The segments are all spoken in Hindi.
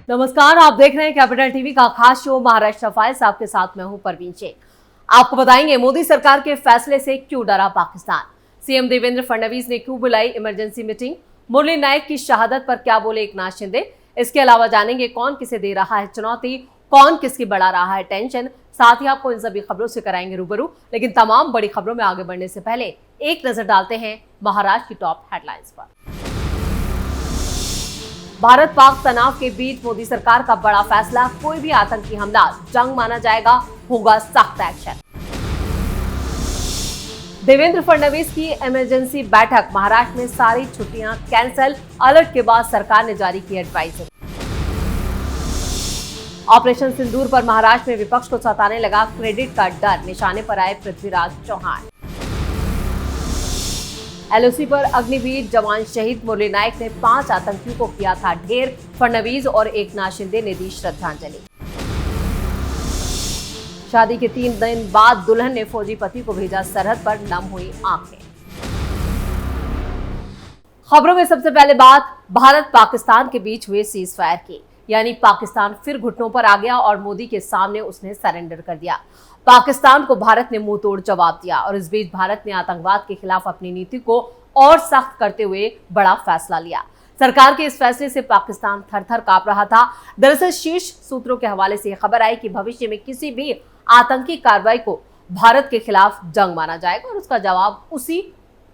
नमस्कार, आप देख रहे हैं कैपिटल टीवी का खास शो महाराष्ट्र फाइल्स। आपके साथ मैं हूं परवीन शेख। आपको बताएंगे मोदी सरकार के फैसले से क्यों डरा पाकिस्तान, सीएम देवेंद्र फडणवीस ने क्यों बुलाई इमरजेंसी मीटिंग, मुरली नायक की शहादत पर क्या बोले एकनाथ शिंदे। इसके अलावा जानेंगे कौन किसे दे रहा है चुनौती, कौन किसकी बढ़ा रहा है टेंशन। साथ ही आपको इन सभी खबरों से कराएंगे रूबरू। लेकिन तमाम बड़ी खबरों में आगे बढ़ने से पहले एक नजर डालते हैं महाराष्ट्र की टॉप हेडलाइंस पर। भारत पाक तनाव के बीच मोदी सरकार का बड़ा फैसला, कोई भी आतंकी हमला जंग माना जाएगा, होगा सख्त एक्शन। देवेंद्र फडणवीस की इमरजेंसी बैठक, महाराष्ट्र में सारी छुट्टियां कैंसिल, अलर्ट के बाद सरकार ने जारी की एडवाइजरी। ऑपरेशन सिंदूर पर महाराष्ट्र में विपक्ष को सताने लगा क्रेडिट का डर, निशाने पर आए पृथ्वीराज चौहान। एलओसी पर अग्निवीर जवान शहीद, मुरली नायक ने 5 आतंकियों को किया था ढेर, फडणवीस और एकनाथ शिंदे ने दी श्रद्धांजलि। शादी के 3 दिन बाद दुल्हन ने फौजी पति को भेजा सरहद पर, नम हुई आंखें। खबरों में सबसे पहले बात भारत पाकिस्तान के बीच हुए सीज फायर की, यानी पाकिस्तान फिर घुटनों पर आ गया और मोदी के सामने उसने सरेंडर कर दिया। पाकिस्तान को भारत ने मुंह तोड़ जवाब दिया और इस बीच भारत ने आतंकवाद के खिलाफ अपनी नीति को और सख्त करते हुए बड़ा फैसला लिया। सरकार के इस फैसले से पाकिस्तान थर-थर कांप रहा था। दरअसल शीर्ष सूत्रों के हवाले से खबर आई कि भविष्य में किसी भी आतंकी कार्रवाई को भारत के खिलाफ जंग माना जाएगा और उसका जवाब उसी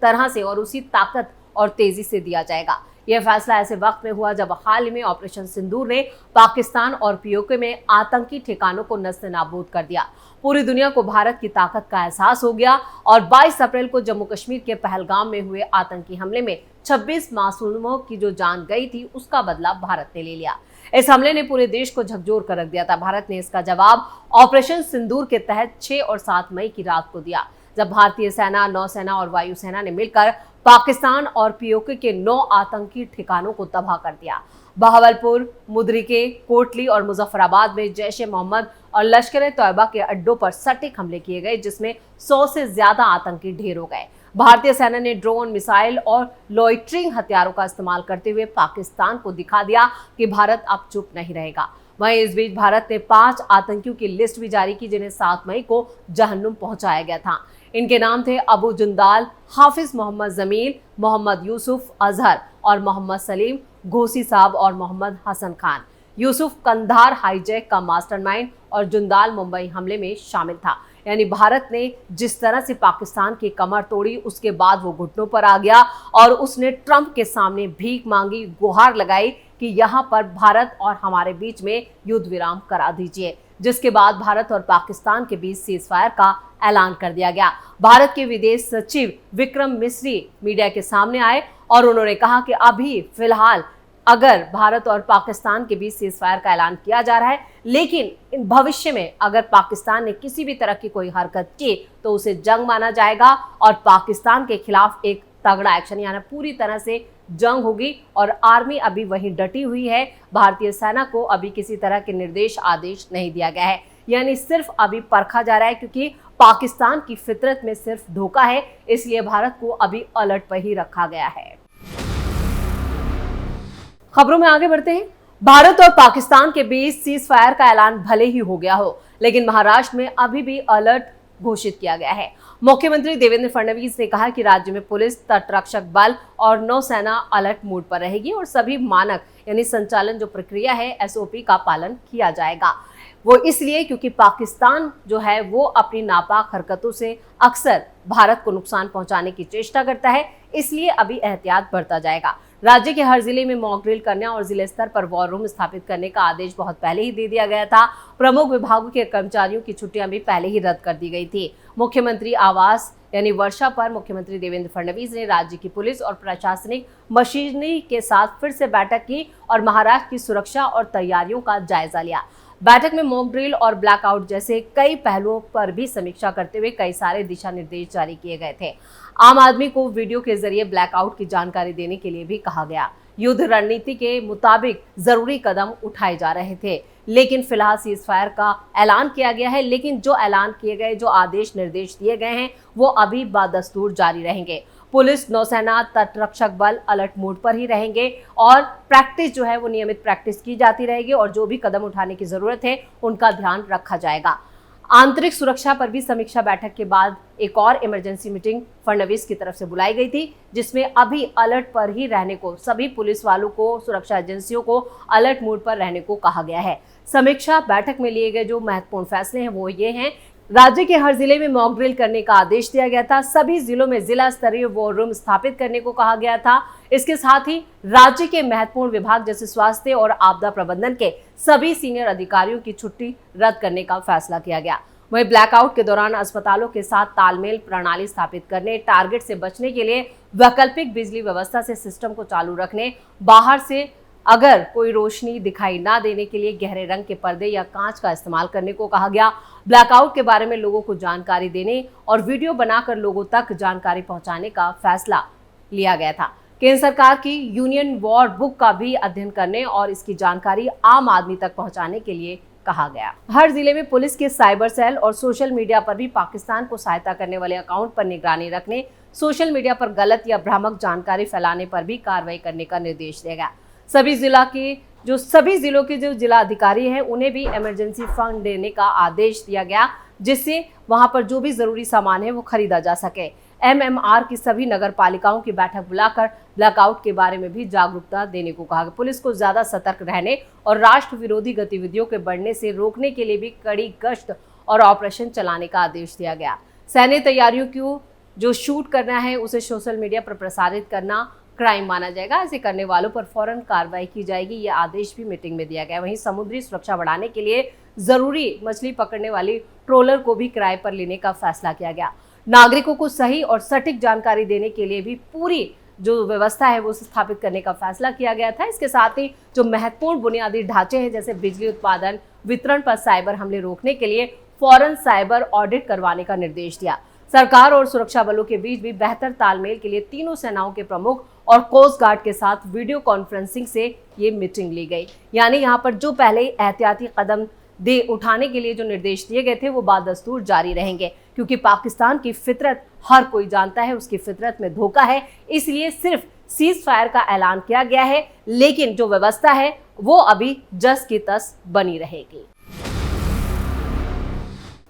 तरह से और उसी ताकत और तेजी से दिया जाएगा। यह फैसला ऐसे वक्त में हुआ जब हाल ही में ऑपरेशन सिंदूर ने पाकिस्तान और पीओके में आतंकी ठिकानों को नस्ते-नाबूद कर दिया। पूरी दुनिया को भारत की ताकत का एहसास हो गया और 22 अप्रैल को जम्मू कश्मीर के पहलगाम में हुए आतंकी हमले में 26 मासूमों की जो जान गई थी, उसका बदला भारत ने ले लिया। इस हमले ने पूरे देश को झकझोर कर रख दिया था। भारत ने इसका जवाब ऑपरेशन सिंदूर के तहत 6 और 7 मई की रात को दिया, जब भारतीय सेना, नौसेना और वायुसेना ने मिलकर पाकिस्तान और पीओके के 9 आतंकी ठिकानों को तबाह कर दिया। बहावलपुर, मुद्रिके, कोटली और मुजफ्फराबाद में जैश ए मोहम्मद और लश्कर-ए-तौयबा के अड्डों पर सटीक हमले किए गए, जिसमें 100 से ज्यादा आतंकी ढेर हो गए। भारतीय सेना ने ड्रोन, मिसाइल और लॉइटरिंग हथियारों का इस्तेमाल करते हुए पाकिस्तान को दिखा दिया कि भारत अब चुप नहीं रहेगा। वहीं इस बीच भारत ने 5 आतंकियों की लिस्ट भी जारी की, जिन्हें 7 मई को जहन्नुम पहुंचाया गया था। इनके नाम थे अबू जुंदाल, हाफिज मोहम्मद जमील, मोहम्मद यूसुफ अजहर और मोहम्मद सलीम, घोसी साहब और मोहम्मद हसन खान। यूसुफ कंधार हाईजैक का मास्टरमाइंड और जुंदाल मुंबई हमले में शामिल था। यानी भारत ने जिस तरह से पाकिस्तान की कमर तोड़ी, उसके बाद वो घुटनों पर आ गया और उसने ट्रंप के सामने भीख मांगी, गुहार लगाई कि यहां पर भारत और हमारे बीच में युद्ध विराम करा दीजिए, जिसके बाद भारत और पाकिस्तान के बीच सीज फायर का ऐलान कर दिया गया। भारत के विदेश सचिव विक्रम मिस्री मीडिया के सामने आए और उन्होंने कहा कि अभी फिलहाल अगर भारत और पाकिस्तान के बीच सीज फायर का ऐलान किया जा रहा है, लेकिन भविष्य में अगर पाकिस्तान ने किसी भी तरह की कोई हरकत की तो उसे जंग माना जाएगा और पाकिस्तान के खिलाफ एक तगड़ा एक्शन, यानी पूरी तरह से जंग होगी। और आर्मी अभी वहीं डटी हुई है। भारतीय सेना को अभी किसी तरह के निर्देश आदेश नहीं दिया गया है, यानी सिर्फ अभी परखा जा रहा है, क्योंकि पाकिस्तान की फितरत में सिर्फ धोखा है, इसलिए भारत को अभी अलर्ट पर ही रखा गया है। खबरों में आगे बढ़ते हैं। भारत और पाकिस्तान के बीच सीज फायर का ऐलान भले ही हो गया हो, लेकिन महाराष्ट्र में अभी भी अलर्ट घोषित किया गया है। मुख्यमंत्री देवेंद्र फडणवीस ने कहा कि राज्य में पुलिस, तटरक्षक बल और नौसेना अलर्ट मोड पर रहेगी और सभी मानक यानी संचालन जो प्रक्रिया है, एसओपी का पालन किया जाएगा। वो इसलिए क्योंकि पाकिस्तान जो है वो अपनी नापाक हरकतों से अक्सर भारत को नुकसान पहुंचाने की चेष्टा करता है, इसलिए अभी एहतियात बरता जाएगा। राज्य के हर जिले में मॉक ड्रिल करने और जिले स्तर पर वॉर रूम स्थापित करने का आदेश बहुत पहले ही दे दिया गया था। प्रमुख विभागों के कर्मचारियों की छुट्टियां भी पहले ही रद्द कर दी गई थी। मुख्यमंत्री आवास यानी वर्षा पर मुख्यमंत्री देवेंद्र फडणवीस ने राज्य की पुलिस और प्रशासनिक मशीनरी के साथ फिर से बैठक की और महाराष्ट्र की सुरक्षा और तैयारियों का जायजा लिया। बैठक में मॉक ड्रिल और ब्लैकआउट जैसे कई पहलुओं पर भी समीक्षा करते हुए कई सारे दिशा निर्देश जारी किए गए थे। आम आदमी को वीडियो के जरिए ब्लैकआउट की जानकारी देने के लिए भी कहा गया। युद्ध रणनीति के मुताबिक जरूरी कदम उठाए जा रहे थे। लेकिन फिलहाल सीज फायर का ऐलान किया गया है। लेकिन जो ऐलान किए गए, जो आदेश निर्देश दिए गए हैं, वो अभी बदस्तूर जारी रहेंगे। पुलिस, नौसेना, तटरक्षक बल अलर्ट मोड पर ही रहेंगे और प्रैक्टिस जो है वो नियमित प्रैक्टिस की जाती रहेगी और जो भी कदम उठाने की जरूरत है उनका ध्यान रखा जाएगा। आंतरिक सुरक्षा पर भी समीक्षा बैठक के बाद एक और इमरजेंसी मीटिंग फडणवीस की तरफ से बुलाई गई थी, जिसमें अभी अलर्ट पर ही रहने को सभी पुलिस वालों को, सुरक्षा एजेंसियों को अलर्ट मोड पर रहने को कहा गया है। समीक्षा बैठक में लिए गए जो महत्वपूर्ण फैसले हैं वो ये हैं। राज्य के हर जिले में मॉक ड्रिल करने का आदेश दिया गया था। सभी जिलों में जिला स्तरीय वॉर रूम स्थापित करने को कहा गया था। इसके साथ ही राज्य के महत्वपूर्ण विभाग जैसे स्वास्थ्य और आपदा प्रबंधन के सभी सीनियर अधिकारियों की छुट्टी रद्द करने का फैसला किया गया। वहीं ब्लैकआउट के दौरान अस्पतालों के साथ तालमेल प्रणाली स्थापित करने, टारगेट से बचने के लिए वैकल्पिक बिजली व्यवस्था से सिस्टम को चालू रखने, बाहर से अगर कोई रोशनी दिखाई ना देने के लिए गहरे रंग के पर्दे या कांच का इस्तेमाल करने को कहा गया। ब्लैकआउट के बारे में लोगों को जानकारी देने और वीडियो बनाकर लोगों तक जानकारी पहुंचाने का फैसला लिया गया था। केंद्र सरकार की यूनियन वॉर बुक का भी अध्ययन करने और इसकी जानकारी आम आदमी तक पहुंचाने के लिए कहा गया। हर जिले में पुलिस के साइबर सेल और सोशल मीडिया पर भी पाकिस्तान को सहायता करने वाले अकाउंट पर निगरानी रखने, सोशल मीडिया पर गलत या भ्रामक जानकारी फैलाने पर भी कार्रवाई करने का निर्देश दिया गया। सभी जिलों के जो जिला अधिकारी हैं उन्हें भी इमरजेंसी फंड देने का आदेश दिया गया, जिससे वहां पर जो भी जरूरी सामान है वो खरीदा जा सके। एमएमआर की सभी नगर पालिकाओं की बैठक बुलाकर ब्लैकआउट के बारे में भी जागरूकता देने को कहा। पुलिस को ज्यादा सतर्क रहने और राष्ट्र विरोधी गतिविधियों के बढ़ने से रोकने के लिए भी कड़ी गश्त और ऑपरेशन चलाने का आदेश दिया गया। सैन्य तैयारियों को जो शूट करना है उसे सोशल मीडिया पर प्रसारित करना क्राइम माना जाएगा। ऐसे करने वालों पर फौरन कार्रवाई की जाएगी। यह आदेश भी मीटिंग में दिया गया। वहीं समुद्री सुरक्षा बढ़ाने के लिए जरूरी मछली पकड़ने वाली ट्रोलर को भी किराए पर लेने का फैसला किया गया। नागरिकों को सही और सटीक जानकारी देने के लिए भी पूरी जो व्यवस्था है वो स्थापित करने का फैसला किया गया था। इसके साथ ही जो महत्वपूर्ण बुनियादी ढांचे हैं जैसे बिजली उत्पादन वितरण पर साइबर हमले रोकने के लिए फौरन साइबर ऑडिट करवाने का निर्देश दिया। सरकार और सुरक्षा बलों के बीच भी बेहतर तालमेल के लिए तीनों सेनाओं के प्रमुख और कोस्ट गार्ड के साथ वीडियो कॉन्फ्रेंसिंग से ये मीटिंग ली गई। यानी यहाँ पर जो पहले एहतियाती कदम उठाने के लिए जो निर्देश दिए गए थे वो बदस्तूर जारी रहेंगे, क्योंकि पाकिस्तान की फितरत हर कोई जानता है, उसकी फितरत में धोखा है। इसलिए सिर्फ सीज फायर का ऐलान किया गया है, लेकिन जो व्यवस्था है वो अभी जस की तस बनी रहेगी।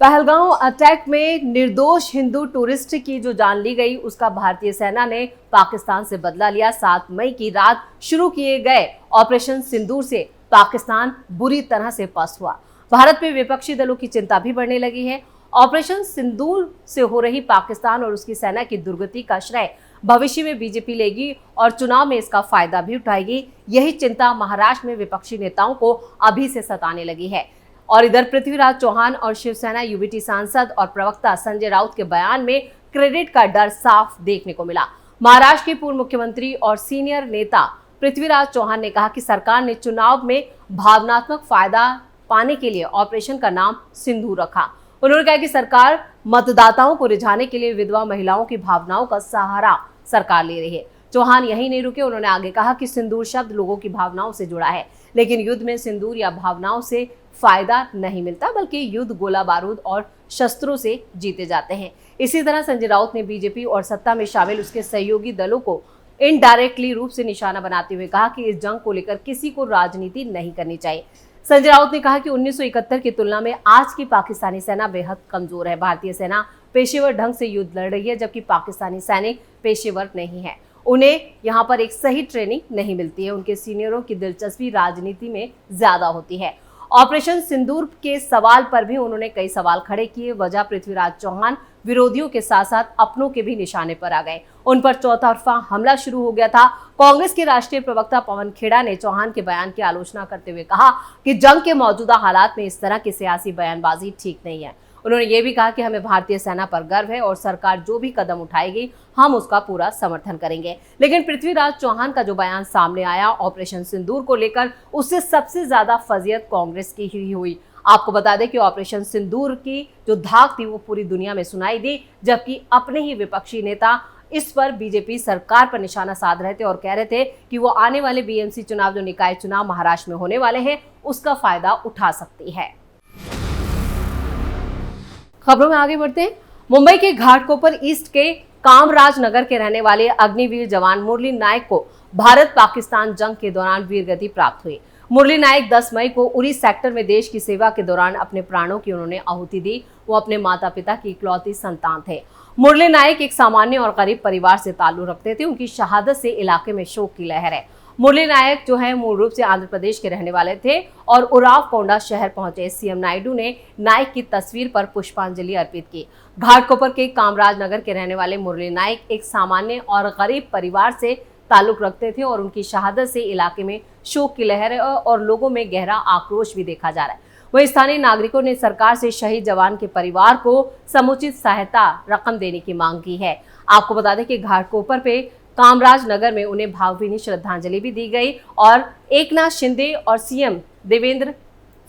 पहलगांव अटैक में निर्दोष हिंदू टूरिस्ट की जो जान ली गई, उसका भारतीय सेना ने पाकिस्तान से बदला लिया। 7 मई की रात शुरू किए गए ऑपरेशन सिंदूर से पाकिस्तान बुरी तरह से पस्त हुआ। भारत में विपक्षी दलों की चिंता भी बढ़ने लगी है। ऑपरेशन सिंदूर से हो रही पाकिस्तान और उसकी सेना की दुर्गति का श्रेय भविष्य में बीजेपी लेगी और चुनाव में इसका फायदा भी उठाएगी। यही चिंता महाराष्ट्र में विपक्षी नेताओं को अभी से सताने लगी है। और इधर पृथ्वीराज चौहान और शिवसेना यूबीटी सांसद और प्रवक्ता संजय राउत के बयान में क्रेडिट का डर साफ देखने को मिला। महाराष्ट्र के पूर्व मुख्यमंत्री और सीनियर नेता पृथ्वीराज चौहान ने कहा कि सरकार ने चुनाव में भावनात्मक फायदा पाने के लिए ऑपरेशन का नाम सिंदूर रखा। उन्होंने कहा कि सरकार मतदाताओं को रिझाने के लिए विधवा महिलाओं की भावनाओं का सहारा सरकार ले रही है। चौहान यही नहीं रुके, उन्होंने आगे कहा कि सिंदूर शब्द लोगों की भावनाओं से जुड़ा है, लेकिन युद्ध में सिंदूर या भावनाओं से फायदा नहीं मिलता, बल्कि युद्ध गोला बारूद और शस्त्रों से जीते जाते हैं। इसी तरह संजय राउत ने बीजेपी और सत्ता में शामिल उसके सहयोगी दलों को इनडायरेक्टली रूप से निशाना बनाते हुए कहा कि इस जंग को लेकर किसी को राजनीति नहीं करनी चाहिए। संजय राउत ने कहा कि 1971 की तुलना में आज की पाकिस्तानी सेना बेहद कमजोर है। भारतीय सेना पेशेवर ढंग से युद्ध लड़ रही है, जबकि पाकिस्तानी सैनिक पेशेवर नहीं है। उन्हें यहाँ पर एक सही ट्रेनिंग नहीं मिलती है। उनके सीनियरों की दिलचस्पी राजनीति में ज्यादा होती है। ऑपरेशन सिंदूर के सवाल पर भी उन्होंने कई सवाल खड़े किए। वजह पृथ्वीराज चौहान विरोधियों के साथ साथ अपनों के भी निशाने पर आ गए। उन पर चौतरफा हमला शुरू हो गया था। कांग्रेस के राष्ट्रीय प्रवक्ता पवन खेड़ा ने चौहान के बयान की आलोचना करते हुए कहा कि जंग के मौजूदा हालात में इस तरह की सियासी बयानबाजी ठीक नहीं है। उन्होंने ये भी कहा कि हमें भारतीय सेना पर गर्व है और सरकार जो भी कदम उठाएगी हम उसका पूरा समर्थन करेंगे। लेकिन पृथ्वीराज चौहान का जो बयान सामने आया ऑपरेशन सिंदूर को लेकर, उससे सबसे ज्यादा फजीयत कांग्रेस की ही हुई। आपको बता दें कि ऑपरेशन सिंदूर की जो धाक थी वो पूरी दुनिया में सुनाई दी, जबकि अपने ही विपक्षी नेता इस पर बीजेपी सरकार पर निशाना साध रहे थे और कह रहे थे कि वो आने वाले बीएमसी चुनाव, जो निकाय चुनाव महाराष्ट्र में होने वाले हैं, उसका फायदा उठा सकती है। खबरों में आगे बढ़ते हैं। मुंबई के घाटकोपर ईस्ट के कामराज नगर के रहने वाले अग्निवीर जवान मुरली नायक को भारत पाकिस्तान जंग के दौरान वीरगति प्राप्त हुई। मुरली नायक 10 मई को उरी सेक्टर में देश की सेवा के दौरान अपने प्राणों की उन्होंने आहुति दी। वो अपने माता पिता की इकलौती संतान थे। मुरली नायक एक सामान्य और गरीब परिवार से ताल्लुक रखते थे। उनकी शहादत से इलाके में शोक की लहर है। मुरली नायक जो है मूल रूप से आंध्र प्रदेश के रहने वाले थे और उराव कोंडा शहर पहुंचे। सीएम नायडू ने नायक की तस्वीर पर पुष्पांजलि अर्पित की। घाटकोपर के कामराज नगर के रहने वाले मुरली नायक एक सामान्य और गरीब परिवार से ताल्लुक रखते थे और उनकी शहादत से इलाके में शोक की लहर है और लोगों में गहरा आक्रोश भी देखा जा रहा है। वहीं स्थानीय नागरिकों ने सरकार से शहीद जवान के परिवार को समुचित सहायता रकम देने की मांग की है। आपको बता दें कि घाटकोपर पे कामराज नगर में उन्हें भावभीनी श्रद्धांजलि भी दी गई और एकनाथ शिंदे और सीएम देवेंद्र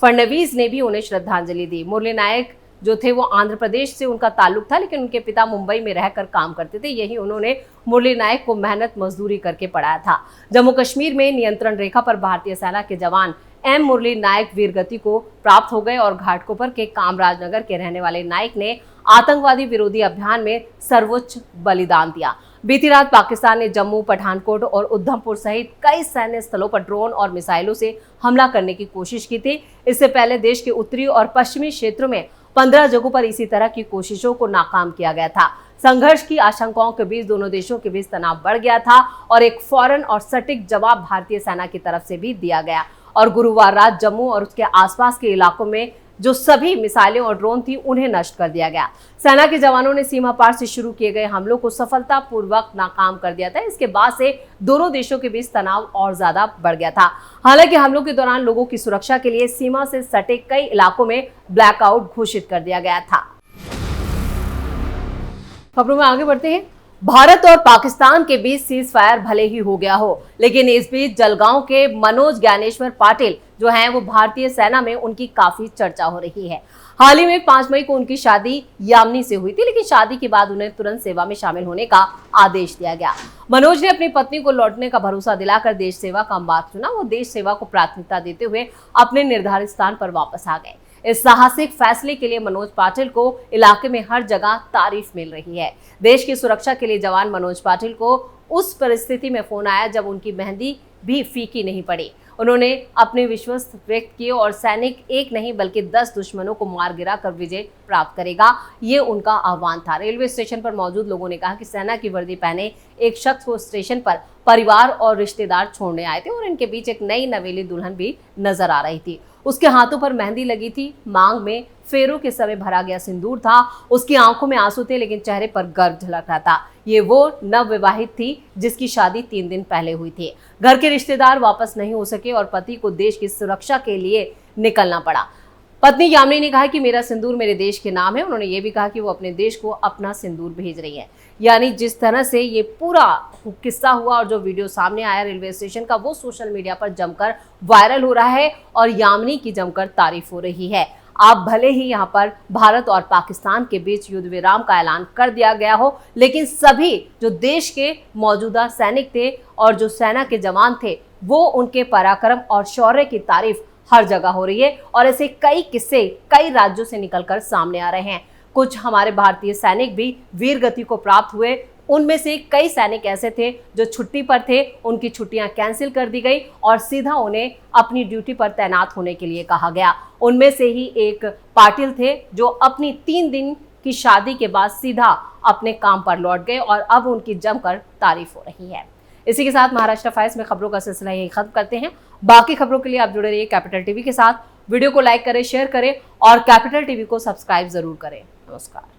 फडणवीस ने भी उन्हें श्रद्धांजलि दी। मुरली नायक जो थे वो आंध्र प्रदेश से उनका ताल्लुक था, लेकिन उनके पिता मुंबई में रहकर काम करते थे। यही उन्होंने मुरली नायक को मेहनत मजदूरी करके पढ़ाया था। जम्मू कश्मीर में नियंत्रण रेखा पर भारतीय सेना के जवान एम मुरली नायक वीरगति को प्राप्त हो गए और घाटकोपर के कामराज नगर के रहने वाले नायक ने आतंकवादी विरोधी अभियान में सर्वोच्च बलिदान दिया। बीती रात पाकिस्तान ने जम्मू, पठानकोट और उधमपुर सहित कई सैन्य स्थलों पर ड्रोन और मिसाइलों से हमला करने की कोशिश की थी। इससे पहले देश के उत्तरी और पश्चिमी क्षेत्रों में 15 जगहों पर इसी तरह की कोशिशों को नाकाम किया गया था। संघर्ष की आशंकाओं के बीच दोनों देशों के बीच तनाव बढ़ गया था और एक फौरन और सटीक जवाब भारतीय सेना की तरफ से भी दिया गया और गुरुवार रात जम्मू और उसके आसपास के इलाकों में जो सभी मिसाइलें और ड्रोन थी उन्हें नष्ट कर दिया गया। सेना के जवानों ने सीमा पार से शुरू किए गए हमलों को सफलतापूर्वक नाकाम कर दिया था। इसके बाद से दोनों देशों के बीच तनाव और ज्यादा बढ़ गया था। हालांकि हमलों के दौरान लोगों की सुरक्षा के लिए सीमा से सटे कई इलाकों में ब्लैकआउट घोषित कर दिया गया था। खबरों में आगे बढ़ते हैं। भारत और पाकिस्तान के बीच सीज फायर भले ही हो गया हो, लेकिन इस बीच जलगांव के मनोज ज्ञानेश्वर पाटिल जो हैं वो भारतीय सेना में उनकी काफी चर्चा हो रही है। हाल ही में 5 मई को उनकी शादी यामिनी से हुई थी, लेकिन शादी के बाद उन्हें तुरंत सेवा में शामिल होने का आदेश दिया गया। मनोज ने अपनी पत्नी को लौटने का भरोसा दिलाकर देश सेवा का मार्ग चुना। वो देश सेवा को प्राथमिकता देते हुए अपने निर्धारित स्थान पर वापस आ गए। इस साहसिक फैसले के लिए मनोज पाटिल को इलाके में हर जगह तारीफ मिल रही है। देश की सुरक्षा के लिए जवान मनोज पाटिल को उस परिस्थिति में फोन आया जब उनकी मेहंदी भी फीकी नहीं पड़ी। उन्होंने अपने विश्वास व्यक्त किए और सैनिक एक नहीं बल्कि 10 दुश्मनों को मार गिरा कर विजय प्राप्त करेगा, ये उनका आह्वान था। रेलवे स्टेशन पर मौजूद लोगों ने कहा कि सेना की वर्दी पहने एक शख्स को स्टेशन पर परिवार और रिश्तेदार छोड़ने आए थे और इनके बीच एक नई नवेली दुल्हन भी नजर आ रही थी। उसके हाथों पर मेहंदी लगी थी, मांग में फेरों के समय भरा गया सिंदूर था, उसकी आंखों में आंसू थे, लेकिन चेहरे पर गर्व झलक रहा था। ये वो नवविवाहित थी जिसकी शादी 3 दिन पहले हुई थी। घर के रिश्तेदार वापस नहीं हो सके और पति को देश की सुरक्षा के लिए निकलना पड़ा। पत्नी यामिनी ने कहा कि मेरा सिंदूर मेरे देश के नाम है। उन्होंने ये भी कहा कि वो अपने देश को अपना सिंदूर भेज रही है। यानी जिस तरह से ये पूरा किस्सा हुआ और जो वीडियो सामने आया रेलवे स्टेशन का, वो सोशल मीडिया पर जमकर वायरल हो रहा है और यामिनी की जमकर तारीफ हो रही है। आप भले ही यहाँ पर भारत और पाकिस्तान के बीच युद्ध विराम का ऐलान कर दिया गया हो, लेकिन सभी जो देश के मौजूदा सैनिक थे और जो सेना के जवान थे, वो उनके पराक्रम और शौर्य की तारीफ हर जगह हो रही है और ऐसे कई किस्से कई राज्यों से निकलकर सामने आ रहे हैं। कुछ हमारे भारतीय सैनिक भी वीर गति को प्राप्त हुए। उनमें से कई सैनिक ऐसे थे जो छुट्टी पर थे, उनकी छुट्टियां कैंसिल कर दी गई और सीधा उन्हें अपनी ड्यूटी पर तैनात होने के लिए कहा गया। उनमें से ही एक पाटिल थे जो अपनी 3 दिन की शादी के बाद सीधा अपने काम पर लौट गए और अब उनकी जमकर तारीफ हो रही है। इसी के साथ महाराष्ट्र फाइल्स में खबरों का सिलसिला यही खत्म करते हैं। बाकी खबरों के लिए आप जुड़े रहिए कैपिटल टीवी के साथ। वीडियो को लाइक करें, शेयर करें और कैपिटल टीवी को सब्सक्राइब जरूर करें। नमस्कार।